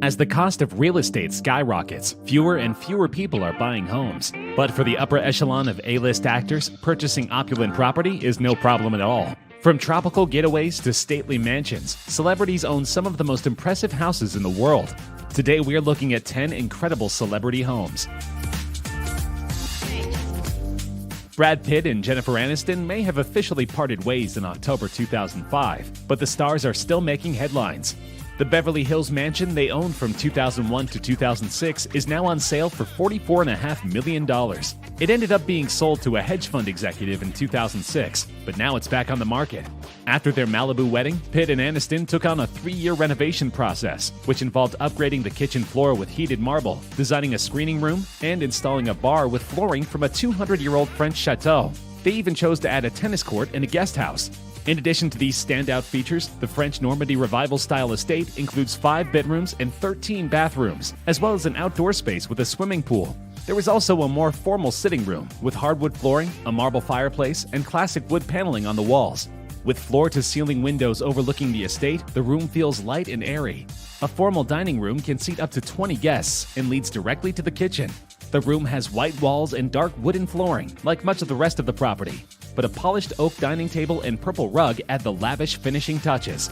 As the cost of real estate skyrockets, fewer and fewer people are buying homes. But for the upper echelon of A-list actors, purchasing opulent property is no problem at all. From tropical getaways to stately mansions, celebrities own some of the most impressive houses in the world. Today we are looking at 10 incredible celebrity homes. Brad Pitt and Jennifer Aniston may have officially parted ways in October 2005, but the stars are still making headlines. The Beverly Hills mansion they owned from 2001 to 2006 is now on sale for $44.5 million. It ended up being sold to a hedge fund executive in 2006, but now it's back on the market. After their Malibu wedding, Pitt and Aniston took on a 3-year renovation process, which involved upgrading the kitchen floor with heated marble, designing a screening room, and installing a bar with flooring from a 200-year-old French chateau. They even chose to add a tennis court and a guest house. In addition to these standout features, the French Normandy Revival-style estate includes 5 bedrooms and 13 bathrooms, as well as an outdoor space with a swimming pool. There is also a more formal sitting room with hardwood flooring, a marble fireplace, and classic wood paneling on the walls. With floor-to-ceiling windows overlooking the estate, the room feels light and airy. A formal dining room can seat up to 20 guests and leads directly to the kitchen. The room has white walls and dark wooden flooring, like much of the rest of the property, but a polished oak dining table and purple rug add the lavish finishing touches.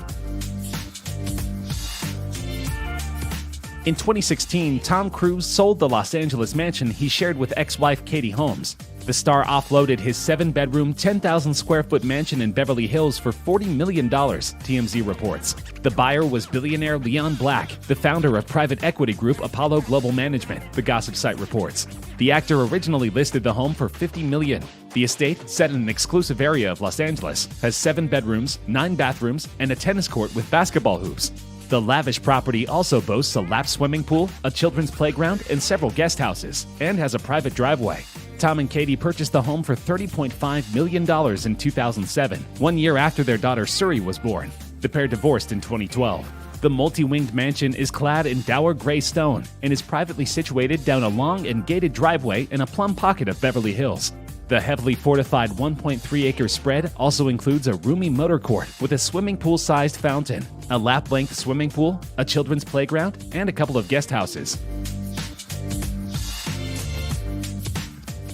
In 2016, Tom Cruise sold the Los Angeles mansion he shared with ex-wife Katie Holmes. The star offloaded his 7-bedroom, 10,000-square-foot mansion in Beverly Hills for $40 million, TMZ reports. The buyer was billionaire Leon Black, the founder of private equity group Apollo Global Management, the gossip site reports. The actor originally listed the home for $50 million. The estate, set in an exclusive area of Los Angeles, has 7 bedrooms, 9 bathrooms, and a tennis court with basketball hoops. The lavish property also boasts a lap swimming pool, a children's playground, and several guest houses, and has a private driveway. Tom and Katie purchased the home for $30.5 million in 2007, 1 year after their daughter Suri was born. The pair divorced in 2012. The multi-winged mansion is clad in dour gray stone and is privately situated down a long and gated driveway in a plum pocket of Beverly Hills. The heavily fortified 1.3-acre spread also includes a roomy motor court with a swimming pool-sized fountain, a lap-length swimming pool, a children's playground, and a couple of guest houses.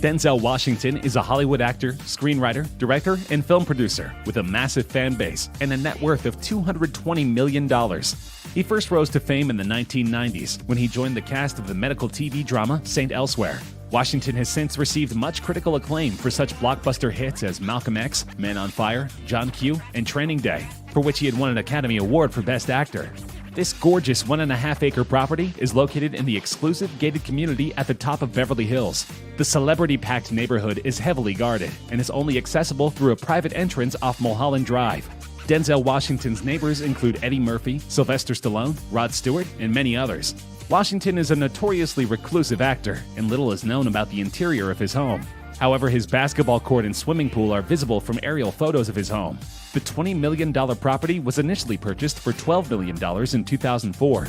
Denzel Washington is a Hollywood actor, screenwriter, director, and film producer with a massive fan base and a net worth of $220 million. He first rose to fame in the 1990s when he joined the cast of the medical TV drama St. Elsewhere. Washington has since received much critical acclaim for such blockbuster hits as Malcolm X, Man on Fire, John Q, and Training Day, for which he had won an Academy Award for Best Actor. This gorgeous 1.5-acre property is located in the exclusive gated community at the top of Beverly Hills. The celebrity-packed neighborhood is heavily guarded and is only accessible through a private entrance off Mulholland Drive. Denzel Washington's neighbors include Eddie Murphy, Sylvester Stallone, Rod Stewart, and many others. Washington is a notoriously reclusive actor, and little is known about the interior of his home. However, his basketball court and swimming pool are visible from aerial photos of his home. The $20 million property was initially purchased for $12 million in 2004.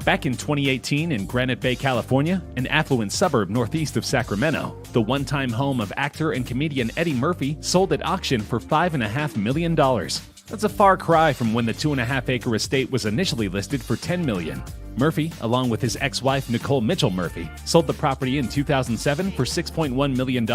Back in 2018 in Granite Bay, California, an affluent suburb northeast of Sacramento, the one-time home of actor and comedian Eddie Murphy sold at auction for $5.5 million. That's a far cry from when the 2.5-acre estate was initially listed for $10 million. Murphy, along with his ex-wife Nicole Mitchell Murphy, sold the property in 2007 for $6.1 million.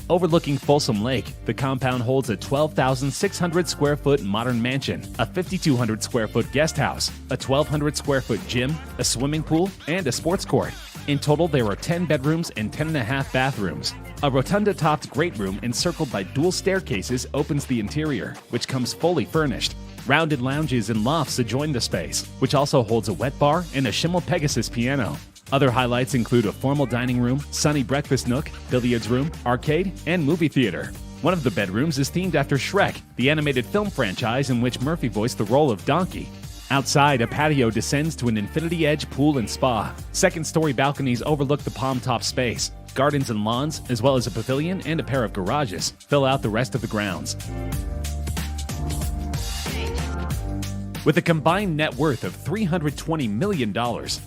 Overlooking Folsom Lake, the compound holds a 12,600-square-foot modern mansion, a 5,200-square-foot guest house, a 1,200-square-foot gym, a swimming pool, and a sports court. In total, there are 10 bedrooms and 10.5 bathrooms. A rotunda-topped great room encircled by dual staircases opens the interior, which comes fully furnished. Rounded lounges and lofts adjoin the space, which also holds a wet bar and a Schimmel Pegasus piano. Other highlights include a formal dining room, sunny breakfast nook, billiards room, arcade, and movie theater. One of the bedrooms is themed after Shrek, the animated film franchise in which Murphy voiced the role of Donkey. Outside, a patio descends to an infinity-edge pool and spa. Second-story balconies overlook the palm-top space. Gardens and lawns, as well as a pavilion and a pair of garages, fill out the rest of the grounds. With a combined net worth of $320 million,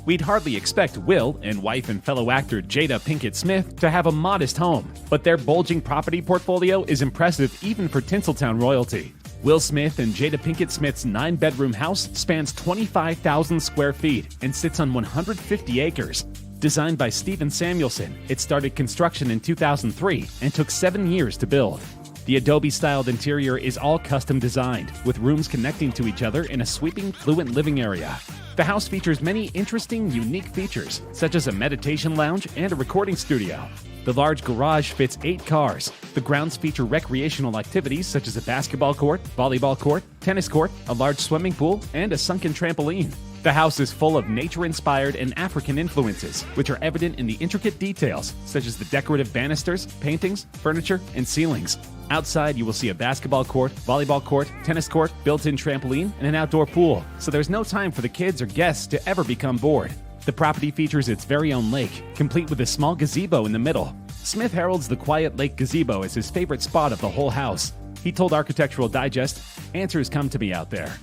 we'd hardly expect Will and wife and fellow actor Jada Pinkett Smith to have a modest home, but their bulging property portfolio is impressive even for Tinseltown royalty. Will Smith and Jada Pinkett Smith's 9-bedroom house spans 25,000 square feet and sits on 150 acres. Designed by Stephen Samuelson, it started construction in 2003 and took 7 years to build. The Adobe-styled interior is all custom designed, with rooms connecting to each other in a sweeping, fluent living area. The house features many interesting, unique features, such as a meditation lounge and a recording studio. The large garage fits 8 cars. The grounds feature recreational activities such as a basketball court, volleyball court, tennis court, a large swimming pool, and a sunken trampoline. The house is full of nature-inspired and African influences, which are evident in the intricate details, such as the decorative banisters, paintings, furniture, and ceilings. Outside, you will see a basketball court, volleyball court, tennis court, built-in trampoline, and an outdoor pool, so there's no time for the kids or guests to ever become bored. The property features its very own lake, complete with a small gazebo in the middle. Smith heralds the quiet lake gazebo as his favorite spot of the whole house. He told Architectural Digest, "Answers come to me out there."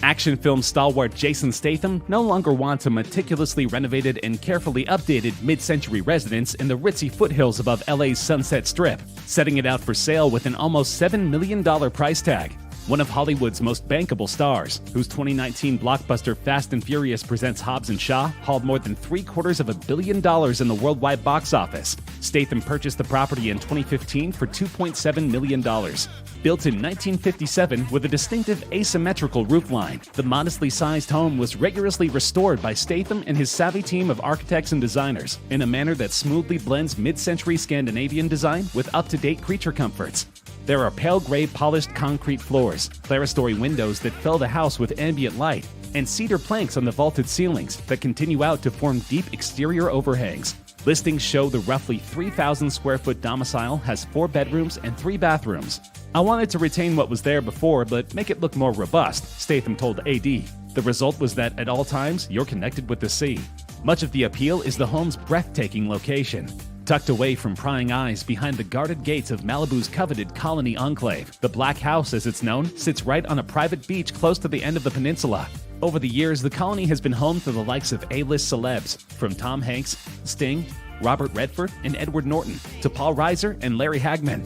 Action film stalwart Jason Statham no longer wants a meticulously renovated and carefully updated mid-century residence in the ritzy foothills above LA's Sunset Strip, setting it out for sale with an almost $7 million price tag. One of Hollywood's most bankable stars, whose 2019 blockbuster Fast and Furious Presents Hobbs & Shaw hauled more than $750 million in the worldwide box office. Statham purchased the property in 2015 for $2.7 million. Built in 1957 with a distinctive asymmetrical roofline, the modestly sized home was rigorously restored by Statham and his savvy team of architects and designers in a manner that smoothly blends mid-century Scandinavian design with up-to-date creature comforts. There are pale gray polished concrete floors, clerestory windows that fill the house with ambient light, and cedar planks on the vaulted ceilings that continue out to form deep exterior overhangs. Listings show the roughly 3,000 square foot domicile has 4 bedrooms and 3 bathrooms. "I wanted to retain what was there before, but make it look more robust," Statham told AD. The result was that at all times, you're connected with the sea. Much of the appeal is the home's breathtaking location. Tucked away from prying eyes behind the guarded gates of Malibu's coveted Colony Enclave, the Black House, as it's known, sits right on a private beach close to the end of the peninsula. Over the years, the Colony has been home to the likes of A-list celebs, from Tom Hanks, Sting, Robert Redford, and Edward Norton, to Paul Reiser and Larry Hagman.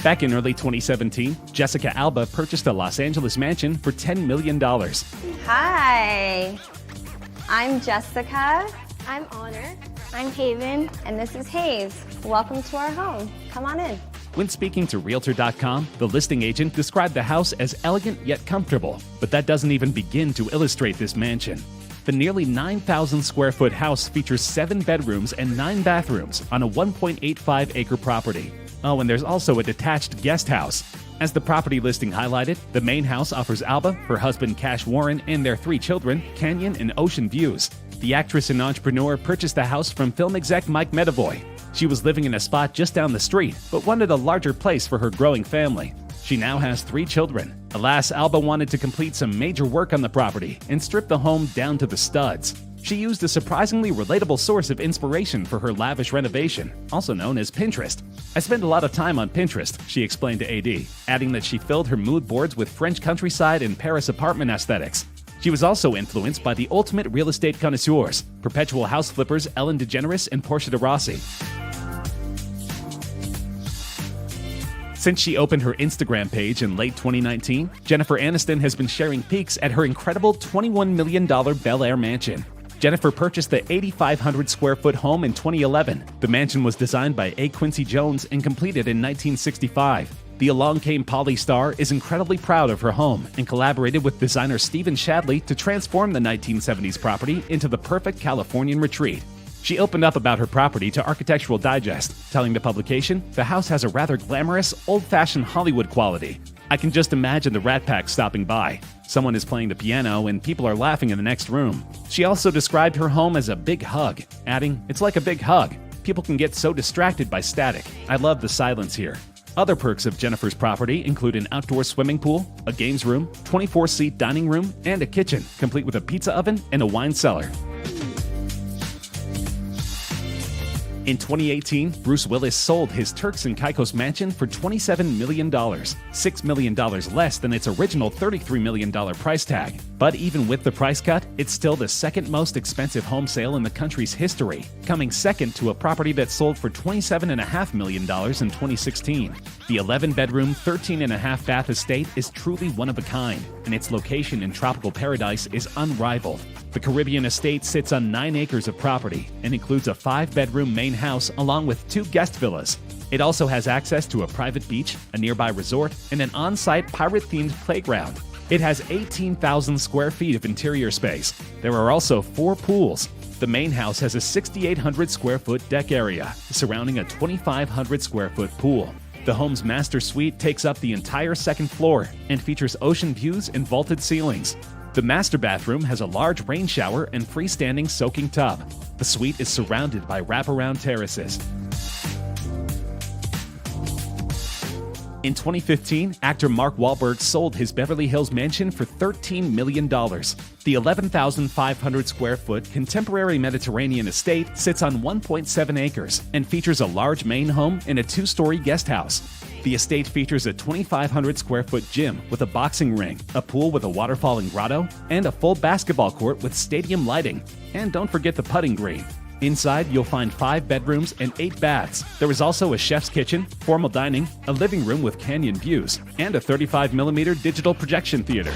Back in early 2017, Jessica Alba purchased a Los Angeles mansion for $10 million. Hi, I'm Jessica. I'm Honor. I'm Haven. And this is Hayes. Welcome to our home. Come on in. When speaking to Realtor.com, the listing agent described the house as elegant yet comfortable, but that doesn't even begin to illustrate this mansion. The nearly 9,000 square foot house features 7 bedrooms and 9 bathrooms on a 1.85-acre property. Oh, and there's also a detached guest house. As the property listing highlighted, the main house offers Alba, her husband Cash Warren, and their 3 children, canyon and ocean views. The actress and entrepreneur purchased the house from film exec Mike Medavoy. She was living in a spot just down the street, but wanted a larger place for her growing family. She now has 3 children. Alas, Alba wanted to complete some major work on the property and strip the home down to the studs. She used a surprisingly relatable source of inspiration for her lavish renovation, also known as Pinterest. "I spend a lot of time on Pinterest," she explained to AD, adding that she filled her mood boards with French countryside and Paris apartment aesthetics. She was also influenced by the ultimate real estate connoisseurs, perpetual house flippers Ellen DeGeneres and Portia de Rossi. Since she opened her Instagram page in late 2019, Jennifer Aniston has been sharing peeks at her incredible $21 million Bel Air mansion. Jennifer purchased the 8,500 square foot home in 2011. The mansion was designed by A. Quincy Jones and completed in 1965. The Along Came Polly star is incredibly proud of her home and collaborated with designer Stephen Shadley to transform the 1970s property into the perfect Californian retreat. She opened up about her property to Architectural Digest, telling the publication, "The house has a rather glamorous, old-fashioned Hollywood quality. I can just imagine the Rat Pack stopping by. Someone is playing the piano and people are laughing in the next room." She also described her home as a big hug, adding, "It's like a big hug. People can get so distracted by static. I love the silence here." Other perks of Jennifer's property include an outdoor swimming pool, a games room, 24-seat dining room, and a kitchen, complete with a pizza oven and a wine cellar. In 2018, Bruce Willis sold his Turks and Caicos mansion for $27 million, $6 million less than its original $33 million price tag. But even with the price cut, it's still the second most expensive home sale in the country's history, coming second to a property that sold for $27.5 million in 2016. The 11-bedroom, 13.5-bath estate is truly one of a kind, and its location in tropical paradise is unrivaled. The Caribbean estate sits on 9 acres of property and includes a 5-bedroom main house along with 2 guest villas. It also has access to a private beach, a nearby resort, and an on-site pirate-themed playground. It has 18,000 square feet of interior space. There are also 4 pools. The main house has a 6,800 square foot deck area, surrounding a 2,500 square foot pool. The home's master suite takes up the entire second floor and features ocean views and vaulted ceilings. The master bathroom has a large rain shower and freestanding soaking tub. The suite is surrounded by wraparound terraces. In 2015, actor Mark Wahlberg sold his Beverly Hills mansion for $13 million. The 11,500 square foot contemporary Mediterranean estate sits on 1.7 acres and features a large main home and a 2-story guest house. The estate features a 2,500 square foot gym with a boxing ring, a pool with a waterfalling grotto, and a full basketball court with stadium lighting. And don't forget the putting green. Inside, you'll find 5 bedrooms and 8 baths. There is also a chef's kitchen, formal dining, a living room with canyon views, and a 35mm digital projection theater.